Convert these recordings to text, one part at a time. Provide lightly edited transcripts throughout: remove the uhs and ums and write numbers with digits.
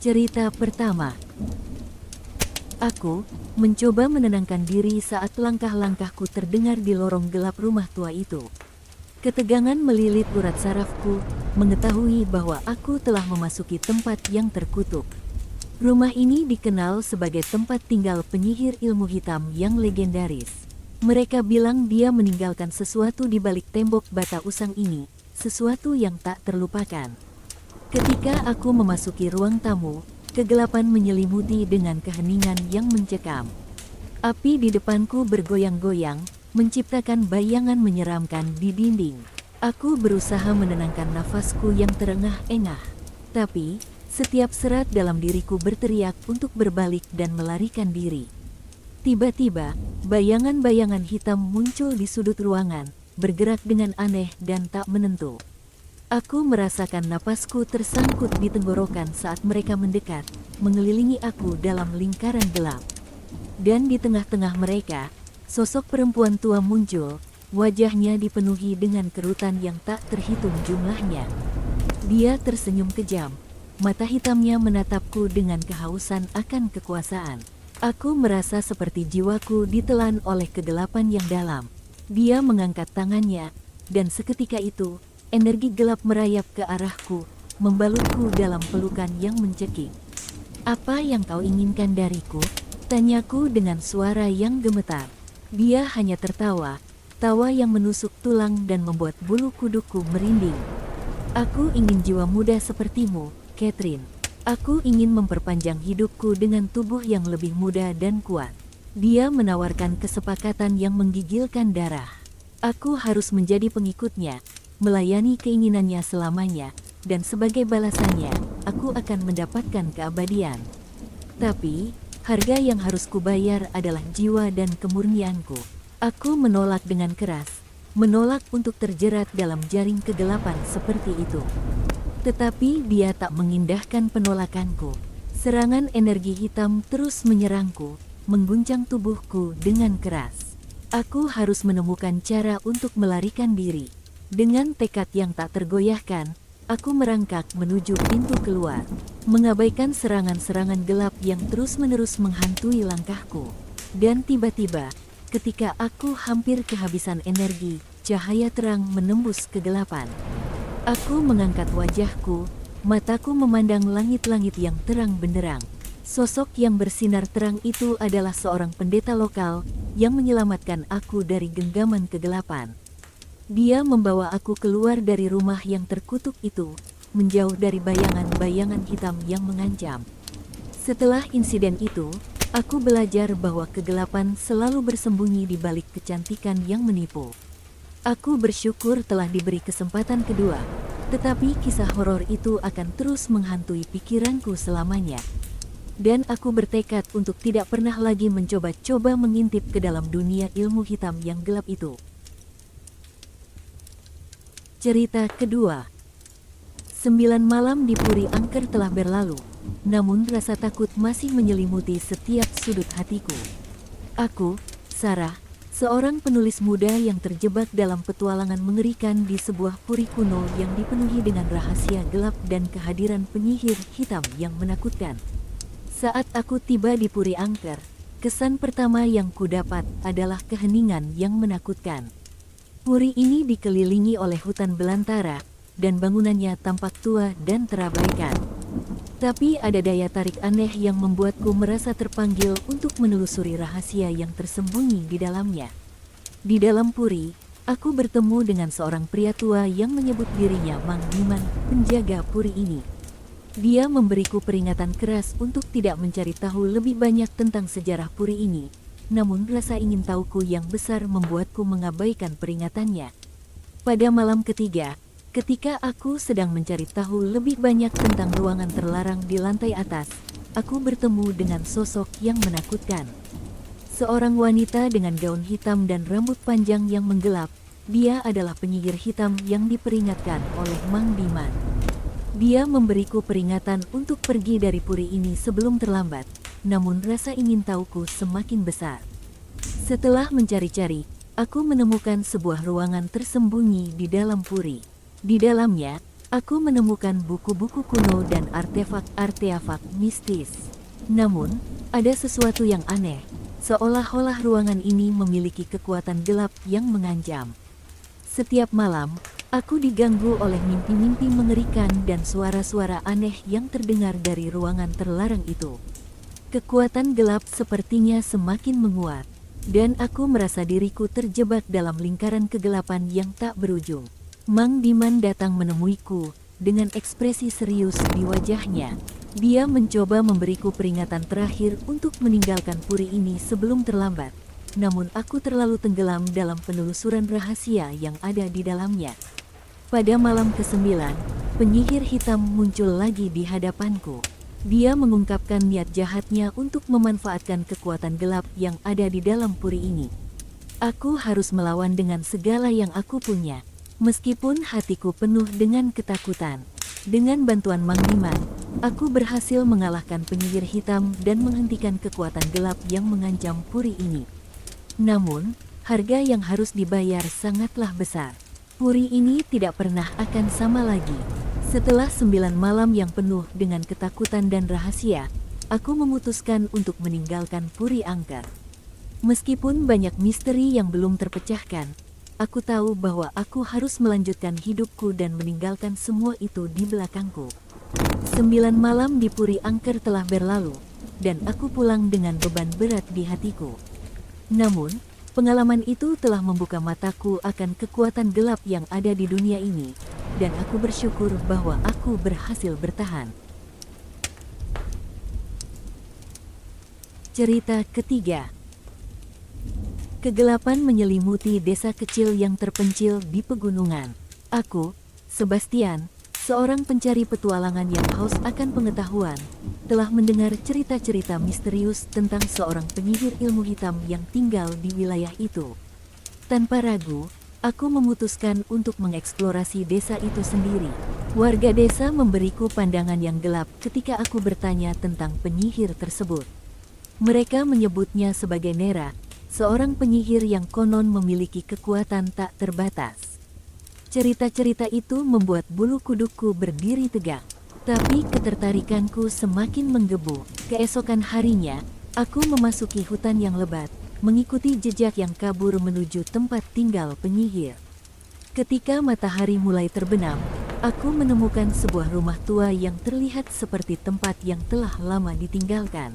Cerita pertama. Aku mencoba menenangkan diri saat langkah-langkahku terdengar di lorong gelap rumah tua itu. Ketegangan melilit urat sarafku, mengetahui bahwa aku telah memasuki tempat yang terkutuk. Rumah ini dikenal sebagai tempat tinggal penyihir ilmu hitam yang legendaris. Mereka bilang dia meninggalkan sesuatu di balik tembok bata usang ini, sesuatu yang tak terlupakan. Ketika aku memasuki ruang tamu, kegelapan menyelimuti dengan keheningan yang mencekam. Api di depanku bergoyang-goyang, menciptakan bayangan menyeramkan di dinding. Aku berusaha menenangkan nafasku yang terengah-engah. Tapi, setiap serat dalam diriku berteriak untuk berbalik dan melarikan diri. Tiba-tiba, bayangan-bayangan hitam muncul di sudut ruangan, bergerak dengan aneh dan tak menentu. Aku merasakan napasku tersangkut di tenggorokan saat mereka mendekat, mengelilingi aku dalam lingkaran gelap. Dan di tengah-tengah mereka, sosok perempuan tua muncul, wajahnya dipenuhi dengan kerutan yang tak terhitung jumlahnya. Dia tersenyum kejam, mata hitamnya menatapku dengan kehausan akan kekuasaan. Aku merasa seperti jiwaku ditelan oleh kegelapan yang dalam. Dia mengangkat tangannya, dan seketika itu, energi gelap merayap ke arahku, membalutku dalam pelukan yang mencekik. "Apa yang kau inginkan dariku?" tanyaku dengan suara yang gemetar. Dia hanya tertawa, tawa yang menusuk tulang dan membuat bulu kuduku merinding. "Aku ingin jiwa muda sepertimu, Catherine. Aku ingin memperpanjang hidupku dengan tubuh yang lebih muda dan kuat." Dia menawarkan kesepakatan yang menggigilkan darah. Aku harus menjadi pengikutnya, melayani keinginannya selamanya, dan sebagai balasannya, aku akan mendapatkan keabadian. Tapi, harga yang harus kubayar adalah jiwa dan kemurnianku. Aku menolak dengan keras, menolak untuk terjerat dalam jaring kegelapan seperti itu. Tetapi dia tak mengindahkan penolakanku. Serangan energi hitam terus menyerangku, mengguncang tubuhku dengan keras. Aku harus menemukan cara untuk melarikan diri. Dengan tekad yang tak tergoyahkan, aku merangkak menuju pintu keluar, mengabaikan serangan-serangan gelap yang terus-menerus menghantui langkahku. Dan tiba-tiba, ketika aku hampir kehabisan energi, cahaya terang menembus kegelapan. Aku mengangkat wajahku, mataku memandang langit-langit yang terang benderang. Sosok yang bersinar terang itu adalah seorang pendeta lokal yang menyelamatkan aku dari genggaman kegelapan. Dia membawa aku keluar dari rumah yang terkutuk itu, menjauh dari bayangan-bayangan hitam yang mengancam. Setelah insiden itu, aku belajar bahwa kegelapan selalu bersembunyi di balik kecantikan yang menipu. Aku bersyukur telah diberi kesempatan kedua, tetapi kisah horor itu akan terus menghantui pikiranku selamanya. Dan aku bertekad untuk tidak pernah lagi mencoba-coba mengintip ke dalam dunia ilmu hitam yang gelap itu. Cerita kedua. 9 malam di Puri Angker telah berlalu, namun rasa takut masih menyelimuti setiap sudut hatiku. Aku, Sarah, seorang penulis muda yang terjebak dalam petualangan mengerikan di sebuah puri kuno yang dipenuhi dengan rahasia gelap dan kehadiran penyihir hitam yang menakutkan. Saat aku tiba di Puri Angker, kesan pertama yang kudapat adalah keheningan yang menakutkan. Puri ini dikelilingi oleh hutan belantara, dan bangunannya tampak tua dan terabaikan. Tapi ada daya tarik aneh yang membuatku merasa terpanggil untuk menelusuri rahasia yang tersembunyi di dalamnya. Di dalam puri, aku bertemu dengan seorang pria tua yang menyebut dirinya Mang Diman, penjaga puri ini. Dia memberiku peringatan keras untuk tidak mencari tahu lebih banyak tentang sejarah puri ini. Namun rasa ingin tahuku yang besar membuatku mengabaikan peringatannya. Pada malam ketiga, ketika aku sedang mencari tahu lebih banyak tentang ruangan terlarang di lantai atas, aku bertemu dengan sosok yang menakutkan. Seorang wanita dengan gaun hitam dan rambut panjang yang menggelap. Dia adalah penyihir hitam yang diperingatkan oleh Mang Diman. Dia memberiku peringatan untuk pergi dari puri ini sebelum terlambat, namun rasa ingin tahuku semakin besar. Setelah mencari-cari, aku menemukan sebuah ruangan tersembunyi di dalam puri. Di dalamnya, Aku menemukan buku-buku kuno dan artefak-artefak mistis. Namun, ada sesuatu yang aneh, seolah-olah ruangan ini memiliki kekuatan gelap yang mengancam. Setiap malam, aku diganggu oleh mimpi-mimpi mengerikan dan suara-suara aneh yang terdengar dari ruangan terlarang itu. Kekuatan gelap sepertinya semakin menguat, dan aku merasa diriku terjebak dalam lingkaran kegelapan yang tak berujung. Mang Diman datang menemuiku dengan ekspresi serius di wajahnya. Dia mencoba memberiku peringatan terakhir untuk meninggalkan puri ini sebelum terlambat. Namun aku terlalu tenggelam dalam penelusuran rahasia yang ada di dalamnya. Pada malam ke-9, penyihir hitam muncul lagi di hadapanku. Dia mengungkapkan niat jahatnya untuk memanfaatkan kekuatan gelap yang ada di dalam puri ini. Aku harus melawan dengan segala yang aku punya. Meskipun hatiku penuh dengan ketakutan, dengan bantuan Mang Diman, aku berhasil mengalahkan penyihir hitam dan menghentikan kekuatan gelap yang mengancam puri ini. Namun, harga yang harus dibayar sangatlah besar. Puri ini tidak pernah akan sama lagi. Setelah 9 malam yang penuh dengan ketakutan dan rahasia, aku memutuskan untuk meninggalkan Puri Angker. Meskipun banyak misteri yang belum terpecahkan, aku tahu bahwa aku harus melanjutkan hidupku dan meninggalkan semua itu di belakangku. 9 malam di Puri Angker telah berlalu, dan aku pulang dengan beban berat di hatiku. Namun, pengalaman itu telah membuka mataku akan kekuatan gelap yang ada di dunia ini, dan aku bersyukur bahwa aku berhasil bertahan. Cerita ketiga. Kegelapan menyelimuti desa kecil yang terpencil di pegunungan. Aku, Sebastian, seorang pencari petualangan yang haus akan pengetahuan, telah mendengar cerita-cerita misterius tentang seorang penyihir ilmu hitam yang tinggal di wilayah itu. Tanpa ragu, aku memutuskan untuk mengeksplorasi desa itu sendiri. Warga desa memberiku pandangan yang gelap ketika aku bertanya tentang penyihir tersebut. Mereka menyebutnya sebagai Nera, seorang penyihir yang konon memiliki kekuatan tak terbatas. Cerita-cerita itu membuat bulu kudukku berdiri tegak, tapi ketertarikanku semakin menggebu. Keesokan harinya, aku memasuki hutan yang lebat, mengikuti jejak yang kabur menuju tempat tinggal penyihir. Ketika matahari mulai terbenam, aku menemukan sebuah rumah tua yang terlihat seperti tempat yang telah lama ditinggalkan.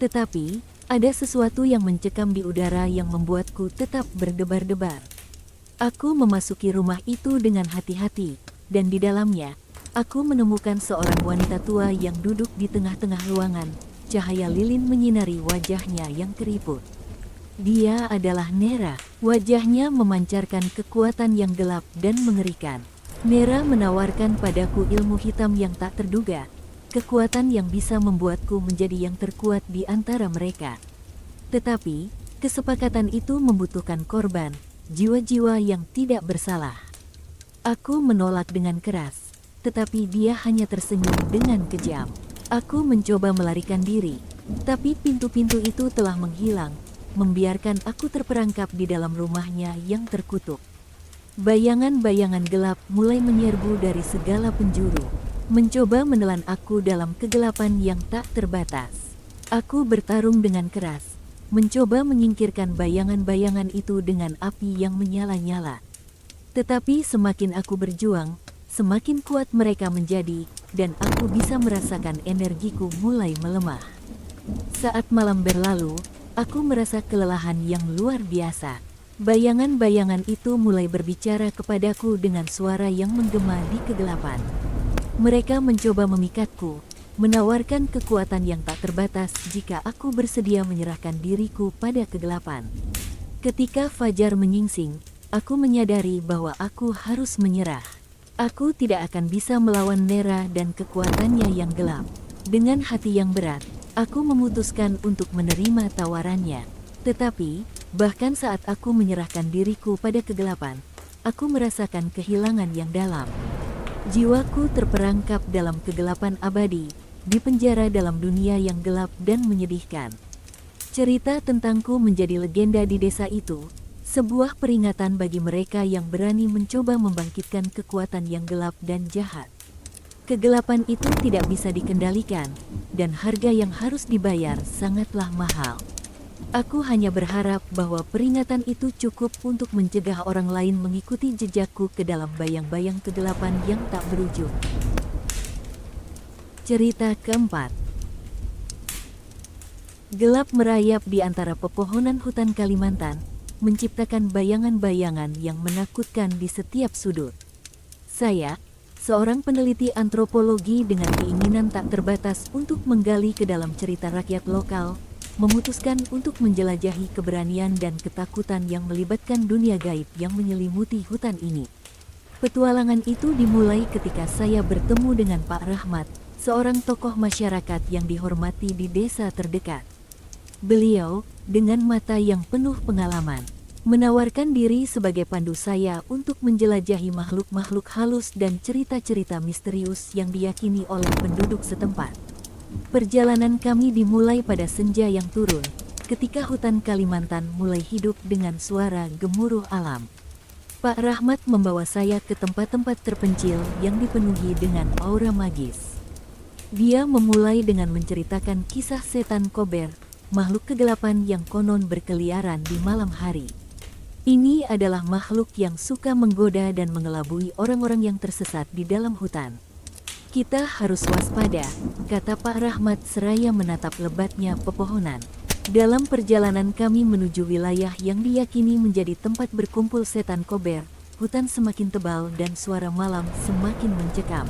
Tetapi, ada sesuatu yang mencekam di udara yang membuatku tetap berdebar-debar. Aku memasuki rumah itu dengan hati-hati, dan di dalamnya, aku menemukan seorang wanita tua yang duduk di tengah-tengah ruangan. Cahaya lilin menyinari wajahnya yang keriput. Dia adalah Nera. Wajahnya memancarkan kekuatan yang gelap dan mengerikan. Nera menawarkan padaku ilmu hitam yang tak terduga, kekuatan yang bisa membuatku menjadi yang terkuat di antara mereka. Tetapi, kesepakatan itu membutuhkan korban, jiwa-jiwa yang tidak bersalah. Aku menolak dengan keras, tetapi dia hanya tersenyum dengan kejam. Aku mencoba melarikan diri, tapi pintu-pintu itu telah menghilang, membiarkan aku terperangkap di dalam rumahnya yang terkutuk. Bayangan-bayangan gelap mulai menyerbu dari segala penjuru, mencoba menelan aku dalam kegelapan yang tak terbatas. Aku bertarung dengan keras, mencoba menyingkirkan bayangan-bayangan itu dengan api yang menyala-nyala. Tetapi semakin aku berjuang, semakin kuat mereka menjadi, dan aku bisa merasakan energiku mulai melemah. Saat malam berlalu, aku merasa kelelahan yang luar biasa. Bayangan-bayangan itu mulai berbicara kepadaku dengan suara yang menggema di kegelapan. Mereka mencoba memikatku, menawarkan kekuatan yang tak terbatas jika aku bersedia menyerahkan diriku pada kegelapan. Ketika fajar menyingsing, aku menyadari bahwa aku harus menyerah. Aku tidak akan bisa melawan Nera dan kekuatannya yang gelap. Dengan hati yang berat, aku memutuskan untuk menerima tawarannya. Tetapi, bahkan saat aku menyerahkan diriku pada kegelapan, aku merasakan kehilangan yang dalam. Jiwaku terperangkap dalam kegelapan abadi, di penjara dalam dunia yang gelap dan menyedihkan. Cerita tentangku menjadi legenda di desa itu, Sebuah peringatan bagi mereka yang berani mencoba membangkitkan kekuatan yang gelap dan jahat. Kegelapan itu tidak bisa dikendalikan, dan harga yang harus dibayar sangatlah mahal. Aku hanya berharap bahwa peringatan itu cukup untuk mencegah orang lain mengikuti jejakku ke dalam bayang-bayang kegelapan yang tak berujung. Cerita keempat. Gelap merayap di antara pepohonan hutan Kalimantan, menciptakan bayangan-bayangan yang menakutkan di setiap sudut. Saya, seorang peneliti antropologi dengan keinginan tak terbatas untuk menggali ke dalam cerita rakyat lokal, memutuskan untuk menjelajahi keberanian dan ketakutan yang melibatkan dunia gaib yang menyelimuti hutan ini. Petualangan itu dimulai ketika saya bertemu dengan Pak Rahmat, seorang tokoh masyarakat yang dihormati di desa terdekat. Beliau, dengan mata yang penuh pengalaman, menawarkan diri sebagai pandu saya untuk menjelajahi makhluk-makhluk halus dan cerita-cerita misterius yang diyakini oleh penduduk setempat. Perjalanan kami dimulai pada senja yang turun, ketika hutan Kalimantan mulai hidup dengan suara gemuruh alam. Pak Rahmat membawa saya ke tempat-tempat terpencil yang dipenuhi dengan aura magis. Dia memulai dengan menceritakan kisah setan kober, makhluk kegelapan yang konon berkeliaran di malam hari. Ini adalah makhluk yang suka menggoda dan mengelabui orang-orang yang tersesat di dalam hutan. Kita harus waspada, kata Pak Rahmat seraya menatap lebatnya pepohonan. Dalam perjalanan kami menuju wilayah yang diyakini menjadi tempat berkumpul setan kober, hutan semakin tebal dan suara malam semakin mencekam.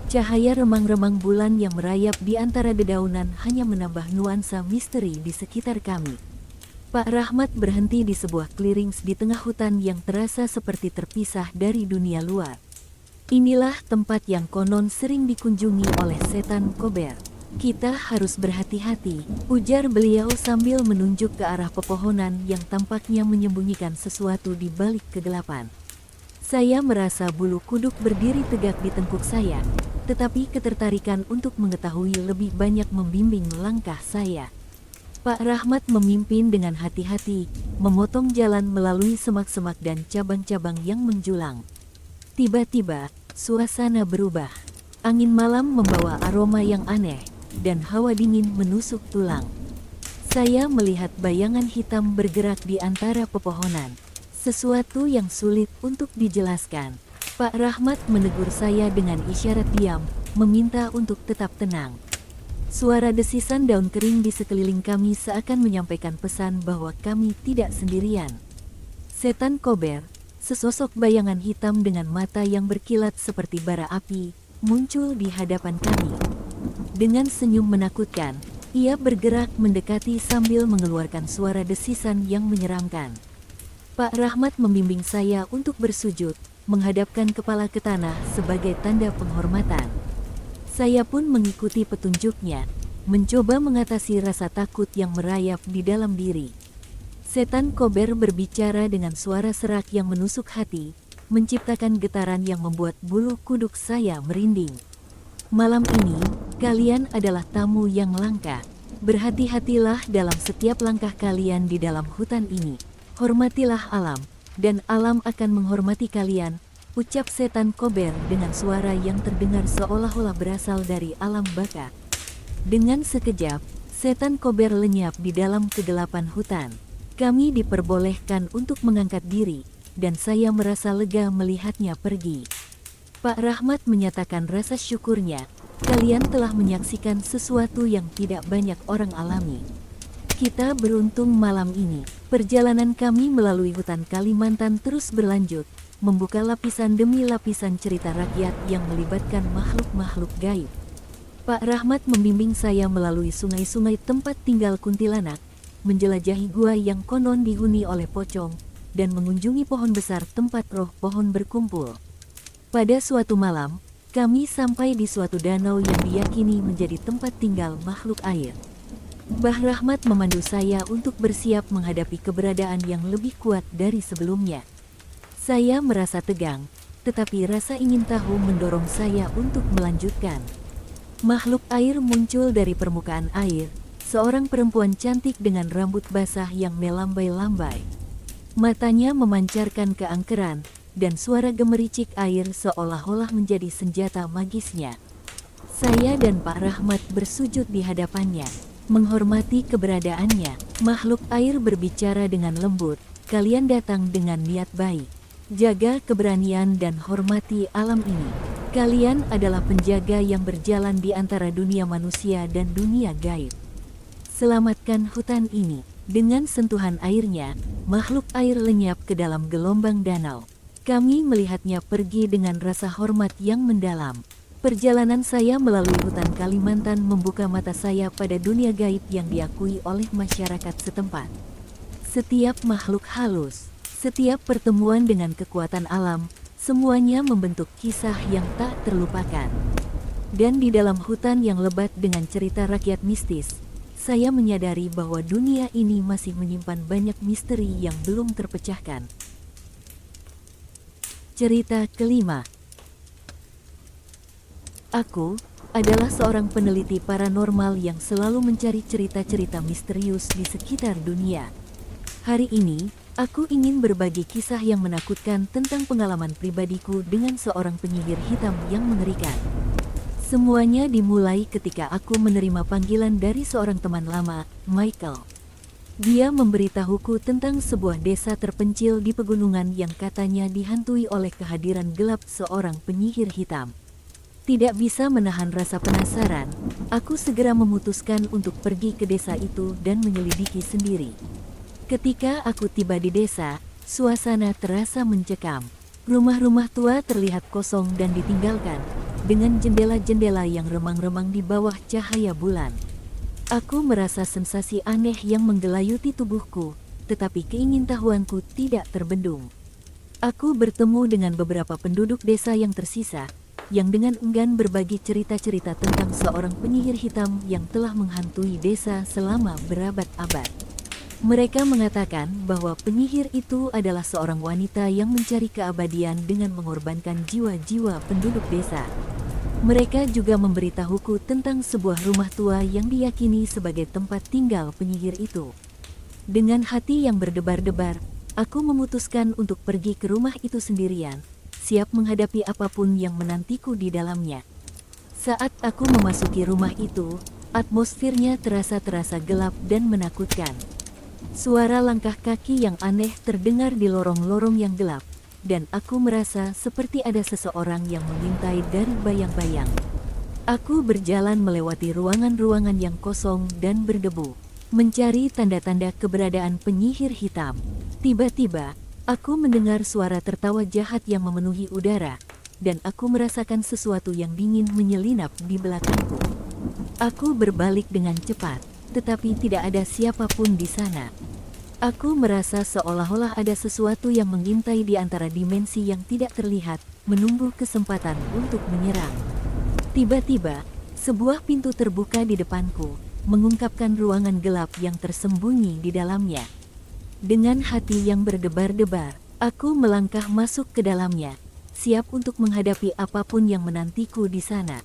Cahaya remang-remang bulan yang merayap di antara dedaunan hanya menambah nuansa misteri di sekitar kami. Pak Rahmat berhenti di sebuah clearings di tengah hutan yang terasa seperti terpisah dari dunia luar. Inilah tempat yang konon sering dikunjungi oleh setan kober. Kita harus berhati-hati, ujar beliau sambil menunjuk ke arah pepohonan yang tampaknya menyembunyikan sesuatu di balik kegelapan. Saya merasa bulu kuduk berdiri tegak di tengkuk saya, tetapi ketertarikan untuk mengetahui lebih banyak membimbing langkah saya. Pak Rahmat memimpin dengan hati-hati, memotong jalan melalui semak-semak dan cabang-cabang yang menjulang. Tiba-tiba, suasana berubah. Angin malam membawa aroma yang aneh, dan hawa dingin menusuk tulang. Saya melihat bayangan hitam bergerak di antara pepohonan. Sesuatu yang sulit untuk dijelaskan. Pak Rahmat menegur saya dengan isyarat diam, meminta untuk tetap tenang. Suara desisan daun kering di sekeliling kami seakan menyampaikan pesan bahwa kami tidak sendirian. Setan kober, sesosok bayangan hitam dengan mata yang berkilat seperti bara api, muncul di hadapan kami. Dengan senyum menakutkan, ia bergerak mendekati sambil mengeluarkan suara desisan yang menyeramkan. Pak Rahmat membimbing saya untuk bersujud, menghadapkan kepala ke tanah sebagai tanda penghormatan. Saya pun mengikuti petunjuknya, mencoba mengatasi rasa takut yang merayap di dalam diri. Setan kober berbicara dengan suara serak yang menusuk hati, menciptakan getaran yang membuat bulu kuduk saya merinding. Malam ini, kalian adalah tamu yang langka. Berhati-hatilah dalam setiap langkah kalian di dalam hutan ini. Hormatilah alam, dan alam akan menghormati kalian, ucap setan kober dengan suara yang terdengar seolah-olah berasal dari alam baka. Dengan sekejap, setan kober lenyap di dalam kegelapan hutan. Kami diperbolehkan untuk mengangkat diri, dan saya merasa lega melihatnya pergi. Pak Rahmat menyatakan rasa syukurnya, kalian telah menyaksikan sesuatu yang tidak banyak orang alami. Kita beruntung malam ini. Perjalanan kami melalui hutan Kalimantan terus berlanjut, membuka lapisan demi lapisan cerita rakyat yang melibatkan makhluk-makhluk gaib. Pak Rahmat membimbing saya melalui sungai-sungai tempat tinggal kuntilanak, menjelajahi gua yang konon dihuni oleh pocong, dan mengunjungi pohon besar tempat roh pohon berkumpul. Pada suatu malam, kami sampai di suatu danau yang diyakini menjadi tempat tinggal makhluk air. Mbah Rahmat memandu saya untuk bersiap menghadapi keberadaan yang lebih kuat dari sebelumnya. Saya merasa tegang, tetapi rasa ingin tahu mendorong saya untuk melanjutkan. Makhluk air muncul dari permukaan air, seorang perempuan cantik dengan rambut basah yang melambai-lambai. Matanya memancarkan keangkeran, dan suara gemericik air seolah-olah menjadi senjata magisnya. Saya dan Pak Rahmat bersujud di hadapannya, menghormati keberadaannya. Makhluk air berbicara dengan lembut, "Kalian datang dengan niat baik. Jaga keberanian dan hormati alam ini. Kalian adalah penjaga yang berjalan di antara dunia manusia dan dunia gaib. Selamatkan hutan ini." Dengan sentuhan airnya, makhluk air lenyap ke dalam gelombang danau. Kami melihatnya pergi dengan rasa hormat yang mendalam. Perjalanan saya melalui hutan Kalimantan membuka mata saya pada dunia gaib yang diakui oleh masyarakat setempat. Setiap makhluk halus, setiap pertemuan dengan kekuatan alam, semuanya membentuk kisah yang tak terlupakan. Dan di dalam hutan yang lebat dengan cerita rakyat mistis, saya menyadari bahwa dunia ini masih menyimpan banyak misteri yang belum terpecahkan. Cerita kelima. Aku adalah seorang peneliti paranormal yang selalu mencari cerita-cerita misterius di sekitar dunia. Hari ini, aku ingin berbagi kisah yang menakutkan tentang pengalaman pribadiku dengan seorang penyihir hitam yang mengerikan. Semuanya dimulai ketika aku menerima panggilan dari seorang teman lama, Michael. Dia memberitahuku tentang sebuah desa terpencil di pegunungan yang katanya dihantui oleh kehadiran gelap seorang penyihir hitam. Tidak bisa menahan rasa penasaran, aku segera memutuskan untuk pergi ke desa itu dan menyelidiki sendiri. Ketika aku tiba di desa, suasana terasa mencekam. Rumah-rumah tua terlihat kosong dan ditinggalkan, dengan jendela-jendela yang remang-remang di bawah cahaya bulan. Aku merasa sensasi aneh yang menggelayuti tubuhku, tetapi keingintahuanku tidak terbendung. Aku bertemu dengan beberapa penduduk desa yang tersisa, yang dengan enggan berbagi cerita-cerita tentang seorang penyihir hitam yang telah menghantui desa selama berabad-abad. Mereka mengatakan bahwa penyihir itu adalah seorang wanita yang mencari keabadian dengan mengorbankan jiwa-jiwa penduduk desa. Mereka juga memberitahuku tentang sebuah rumah tua yang diyakini sebagai tempat tinggal penyihir itu. Dengan hati yang berdebar-debar, aku memutuskan untuk pergi ke rumah itu sendirian, siap menghadapi apapun yang menantiku di dalamnya. Saat aku memasuki rumah itu, atmosfernya terasa gelap dan menakutkan. Suara langkah kaki yang aneh terdengar di lorong-lorong yang gelap, dan aku merasa seperti ada seseorang yang mengintai dari bayang-bayang. Aku berjalan melewati ruangan-ruangan yang kosong dan berdebu, mencari tanda-tanda keberadaan penyihir hitam. Tiba-tiba, aku mendengar suara tertawa jahat yang memenuhi udara, dan aku merasakan sesuatu yang dingin menyelinap di belakangku. Aku berbalik dengan cepat, tetapi tidak ada siapapun di sana. Aku merasa seolah-olah ada sesuatu yang mengintai di antara dimensi yang tidak terlihat, menunggu kesempatan untuk menyerang. Tiba-tiba, sebuah pintu terbuka di depanku, mengungkapkan ruangan gelap yang tersembunyi di dalamnya. Dengan hati yang berdebar-debar, aku melangkah masuk ke dalamnya, siap untuk menghadapi apapun yang menantiku di sana.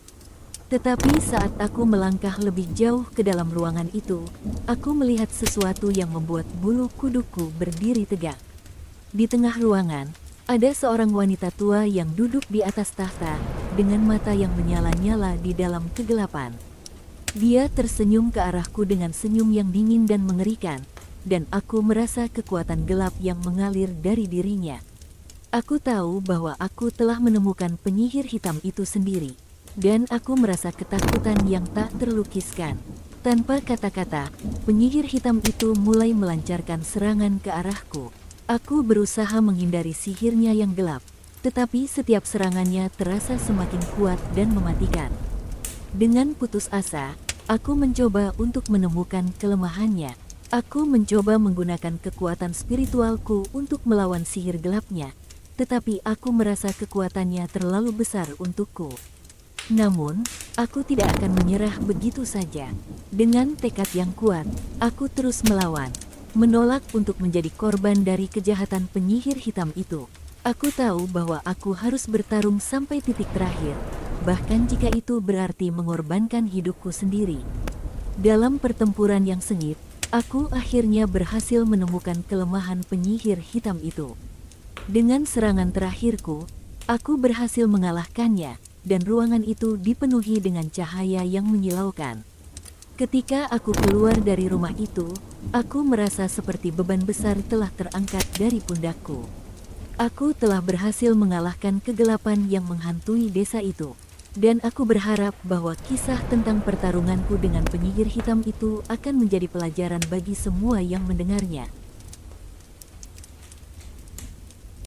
Tetapi saat aku melangkah lebih jauh ke dalam ruangan itu, aku melihat sesuatu yang membuat bulu kuduku berdiri tegak. Di tengah ruangan, ada seorang wanita tua yang duduk di atas tahta, dengan mata yang menyala-nyala di dalam kegelapan. Dia tersenyum ke arahku dengan senyum yang dingin dan mengerikan, dan aku merasa kekuatan gelap yang mengalir dari dirinya. Aku tahu bahwa aku telah menemukan penyihir hitam itu sendiri. Dan aku merasa ketakutan yang tak terlukiskan. Tanpa kata-kata, penyihir hitam itu mulai melancarkan serangan ke arahku. Aku berusaha menghindari sihirnya yang gelap, tetapi setiap serangannya terasa semakin kuat dan mematikan. Dengan putus asa, aku mencoba untuk menemukan kelemahannya. Aku mencoba menggunakan kekuatan spiritualku untuk melawan sihir gelapnya, tetapi aku merasa kekuatannya terlalu besar untukku. Namun, aku tidak akan menyerah begitu saja. Dengan tekad yang kuat, aku terus melawan, menolak untuk menjadi korban dari kejahatan penyihir hitam itu. Aku tahu bahwa aku harus bertarung sampai titik terakhir, bahkan jika itu berarti mengorbankan hidupku sendiri. Dalam pertempuran yang sengit, Aku akhirnya berhasil menemukan kelemahan penyihir hitam itu. Dengan serangan terakhirku, aku berhasil mengalahkannya, dan ruangan itu dipenuhi dengan cahaya yang menyilaukan. Ketika aku keluar dari rumah itu, aku merasa seperti beban besar telah terangkat dari pundakku. Aku telah berhasil mengalahkan kegelapan yang menghantui desa itu. Dan aku berharap bahwa kisah tentang pertarunganku dengan penyihir hitam itu akan menjadi pelajaran bagi semua yang mendengarnya.